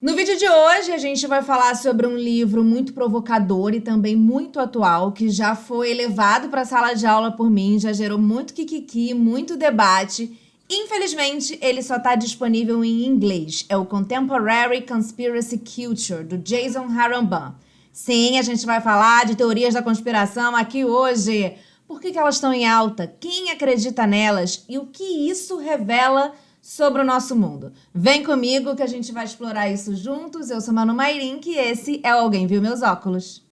No vídeo de hoje, a gente vai falar sobre um livro muito provocador e também muito atual, que já foi levado para a sala de aula por mim, já gerou muito kikiki, muito debate. Infelizmente, ele só está disponível em inglês. É o Contemporary Conspiracy Culture, do Jason Harambam. Sim, a gente vai falar de teorias da conspiração aqui hoje. Por que elas estão em alta? Quem acredita nelas? E o que isso revela sobre o nosso mundo? Vem comigo que a gente vai explorar isso juntos. Eu sou Manu Mairink e esse é o Alguém Viu Meus Óculos.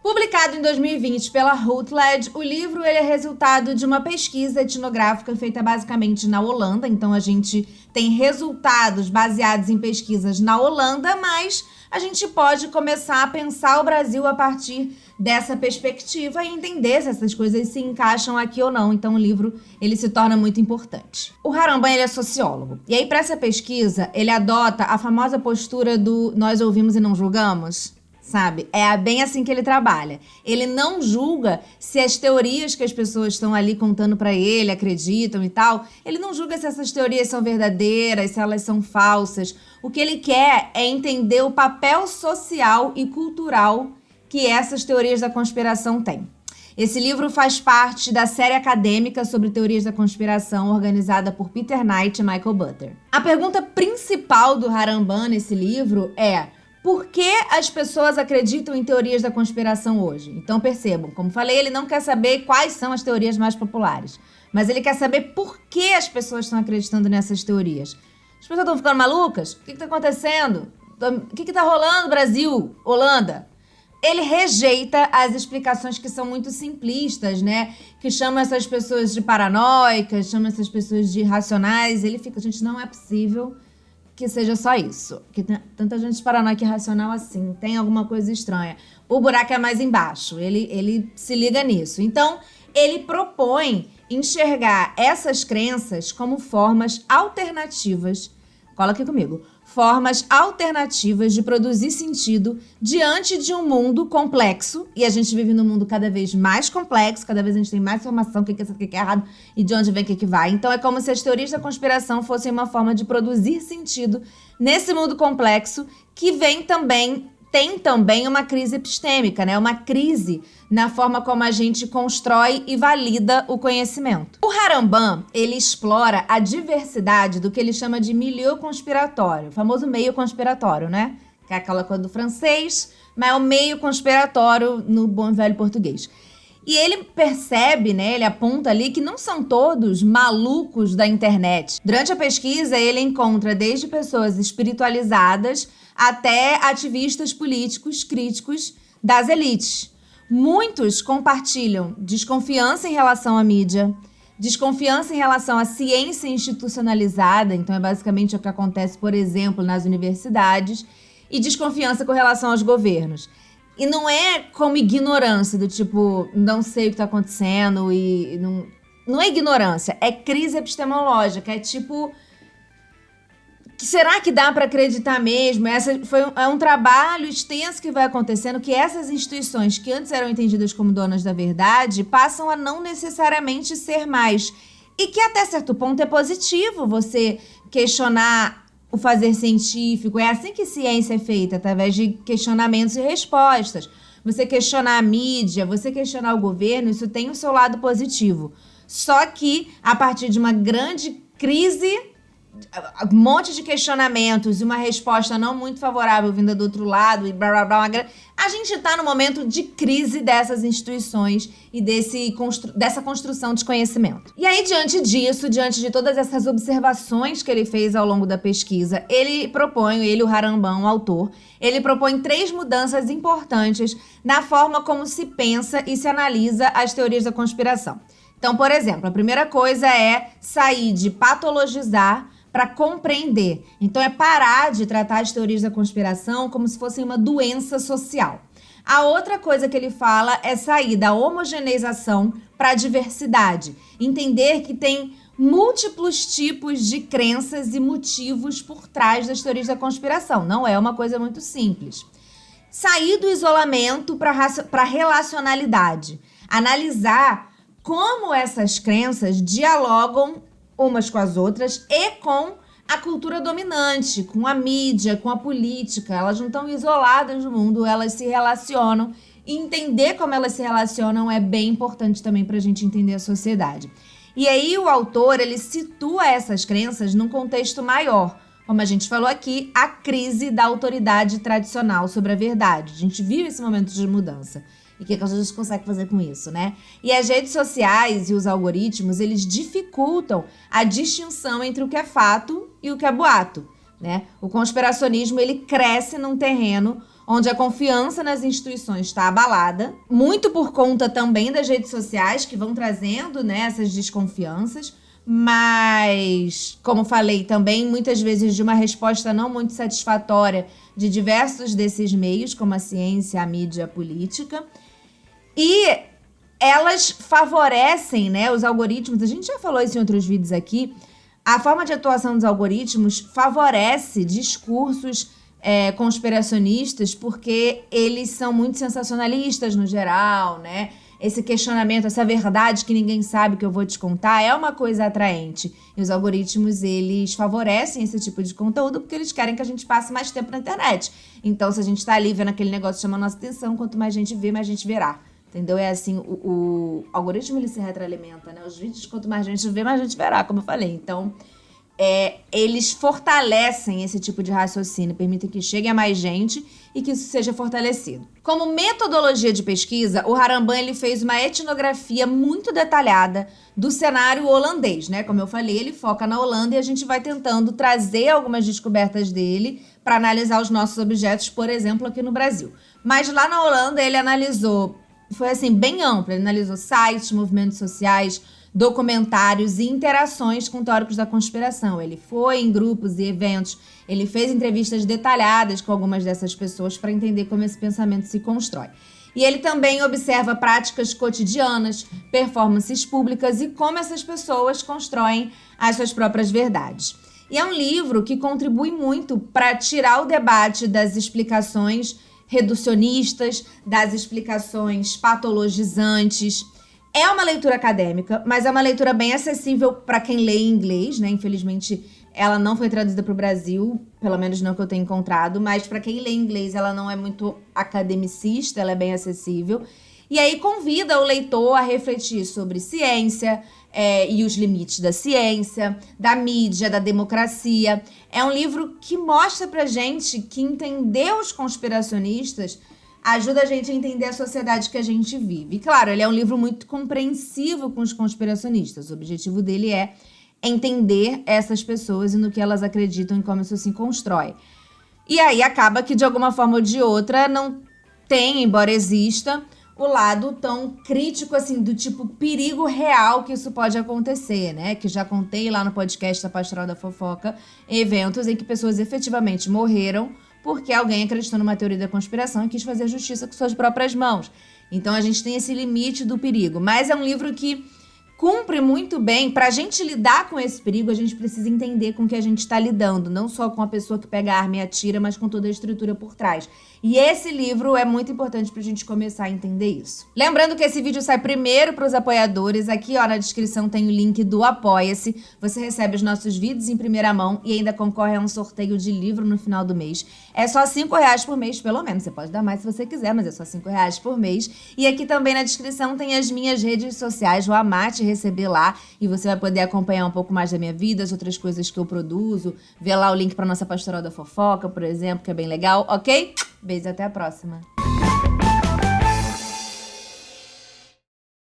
Publicado em 2020 pela Routledge, o livro ele é resultado de uma pesquisa etnográfica feita basicamente na Holanda. Então a gente tem resultados baseados em pesquisas na Holanda, mas a gente pode começar a pensar o Brasil a partir dessa perspectiva e entender se essas coisas se encaixam aqui ou não. Então o livro ele se torna muito importante. O Harambam ele é sociólogo. E aí para essa pesquisa ele adota a famosa postura do nós ouvimos e não julgamos. Sabe? É bem assim que ele trabalha. Ele não julga se as teorias que as pessoas estão ali contando pra ele, acreditam e tal, ele não julga se essas teorias são verdadeiras, se elas são falsas. O que ele quer é entender o papel social e cultural que essas teorias da conspiração têm. Esse livro faz parte da série acadêmica sobre teorias da conspiração organizada por Peter Knight e Michael Butter. A pergunta principal do Harambam nesse livro é: por que as pessoas acreditam em teorias da conspiração hoje? Então percebam, como falei, ele não quer saber quais são as teorias mais populares, mas ele quer saber por que as pessoas estão acreditando nessas teorias. As pessoas estão ficando malucas? O que está acontecendo? O que está rolando, Brasil, Holanda? Ele rejeita as explicações que são muito simplistas, né? Que chamam essas pessoas de paranoicas, chamam essas pessoas de irracionais. Ele fica, gente, não é possível que seja só isso, que tem tanta gente paranoica e irracional assim, tem alguma coisa estranha. O buraco é mais embaixo, ele se liga nisso. Então, ele propõe enxergar essas crenças como formas alternativas, cola aqui comigo, formas alternativas de produzir sentido diante de um mundo complexo, e a gente vive num mundo cada vez mais complexo, cada vez a gente tem mais informação, o que é certo, o que é errado, e de onde vem, o que vai. Então é como se as teorias da conspiração fossem uma forma de produzir sentido nesse mundo complexo, que tem também uma crise epistêmica, né? Uma crise na forma como a gente constrói e valida o conhecimento. O Harambam, ele explora a diversidade do que ele chama de milieu conspiratório, o famoso meio conspiratório, né? Que é aquela coisa do francês, mas é o meio conspiratório no bom e velho português. E ele percebe, né, ele aponta ali que não são todos malucos da internet. Durante a pesquisa, ele encontra desde pessoas espiritualizadas até ativistas políticos críticos das elites. Muitos compartilham desconfiança em relação à mídia, desconfiança em relação à ciência institucionalizada, então é basicamente o que acontece, por exemplo, nas universidades, e desconfiança com relação aos governos. E não é como ignorância, do tipo, não sei o que está acontecendo e não é ignorância, é crise epistemológica, é tipo, será que dá para acreditar mesmo? É um trabalho extenso que vai acontecendo, que essas instituições que antes eram entendidas como donas da verdade passam a não necessariamente ser mais. E que até certo ponto é positivo você questionar o fazer científico. É assim que ciência é feita, através de questionamentos e respostas. Você questionar a mídia, você questionar o governo, isso tem o seu lado positivo. Só que, a partir de uma grande crise, um monte de questionamentos e uma resposta não muito favorável vinda do outro lado e blá blá blá, a gente está no momento de crise dessas instituições e dessa construção de conhecimento. E aí, diante disso, diante de todas essas observações que ele fez ao longo da pesquisa, o Harambam, o autor, ele propõe 3 mudanças importantes na forma como se pensa e se analisa as teorias da conspiração. Então, por exemplo, a primeira coisa é sair de patologizar para compreender. Então, é parar de tratar as teorias da conspiração como se fossem uma doença social. A outra coisa que ele fala é sair da homogeneização para a diversidade. Entender que tem múltiplos tipos de crenças e motivos por trás das teorias da conspiração. Não é uma coisa muito simples. Sair do isolamento para a relacionalidade. Analisar como essas crenças dialogam umas com as outras e com a cultura dominante, com a mídia, com a política. Elas não estão isoladas no mundo, elas se relacionam. E entender como elas se relacionam é bem importante também para a gente entender a sociedade. E aí o autor, ele situa essas crenças num contexto maior. Como a gente falou aqui, a crise da autoridade tradicional sobre a verdade. A gente vive esse momento de mudança. E o que a gente consegue fazer com isso, né? E as redes sociais e os algoritmos, eles dificultam a distinção entre o que é fato e o que é boato, né? O conspiracionismo, ele cresce num terreno onde a confiança nas instituições está abalada, muito por conta também das redes sociais que vão trazendo, né, essas desconfianças, mas, como falei também, muitas vezes de uma resposta não muito satisfatória de diversos desses meios, como a ciência, a mídia, a política. E elas favorecem, né, os algoritmos, a gente já falou isso em outros vídeos aqui, a forma de atuação dos algoritmos favorece discursos conspiracionistas porque eles são muito sensacionalistas no geral, né? Esse questionamento, essa verdade que ninguém sabe que eu vou te contar é uma coisa atraente. E os algoritmos, eles favorecem esse tipo de conteúdo porque eles querem que a gente passe mais tempo na internet. Então, se a gente tá ali vendo aquele negócio chamando a nossa atenção, quanto mais gente vê, mais gente verá. Entendeu? É assim, o algoritmo, ele se retroalimenta, né? Os vídeos, quanto mais gente vê, mais gente verá, como eu falei. Então, eles fortalecem esse tipo de raciocínio, permitem que chegue a mais gente e que isso seja fortalecido. Como metodologia de pesquisa, o Harambam, ele fez uma etnografia muito detalhada do cenário holandês, né? Como eu falei, ele foca na Holanda e a gente vai tentando trazer algumas descobertas dele para analisar os nossos objetos, por exemplo, aqui no Brasil. Mas lá na Holanda, ele analisou, foi assim, bem amplo, ele analisou sites, movimentos sociais, documentários e interações com teóricos da conspiração. Ele foi em grupos e eventos, ele fez entrevistas detalhadas com algumas dessas pessoas para entender como esse pensamento se constrói. E ele também observa práticas cotidianas, performances públicas e como essas pessoas constroem as suas próprias verdades. E é um livro que contribui muito para tirar o debate das explicações reducionistas, das explicações patologizantes. É uma leitura acadêmica, mas é uma leitura bem acessível para quem lê em inglês, né? Infelizmente, ela não foi traduzida para o Brasil, pelo menos não que eu tenha encontrado, mas para quem lê em inglês, ela não é muito academicista, ela é bem acessível. E aí convida o leitor a refletir sobre ciência e os limites da ciência, da mídia, da democracia. É um livro que mostra pra gente que entender os conspiracionistas ajuda a gente a entender a sociedade que a gente vive. E, claro, ele é um livro muito compreensivo com os conspiracionistas. O objetivo dele é entender essas pessoas e no que elas acreditam e como isso se constrói. E aí acaba que, de alguma forma ou de outra, não tem, embora exista, o lado tão crítico, assim, do tipo perigo real que isso pode acontecer, né? Que já contei lá no podcast da Pastoral da Fofoca, eventos em que pessoas efetivamente morreram porque alguém acreditou numa teoria da conspiração e quis fazer justiça com suas próprias mãos. Então a gente tem esse limite do perigo. Mas é um livro que cumpre muito bem. Para a gente lidar com esse perigo, a gente precisa entender com o que a gente está lidando. Não só com a pessoa que pega a arma e atira, mas com toda a estrutura por trás. E esse livro é muito importante para a gente começar a entender isso. Lembrando que esse vídeo sai primeiro para os apoiadores. Aqui, ó, na descrição tem o link do Apoia-se. Você recebe os nossos vídeos em primeira mão e ainda concorre a um sorteio de livro no final do mês. É só R$5 por mês, pelo menos. Você pode dar mais se você quiser, mas é só R$5 por mês. E aqui também na descrição tem as minhas redes sociais. Vou amar te receber lá e você vai poder acompanhar um pouco mais da minha vida, as outras coisas que eu produzo. Ver lá o link para nossa Pastoral da Fofoca, por exemplo, que é bem legal, ok? Beijo, até a próxima.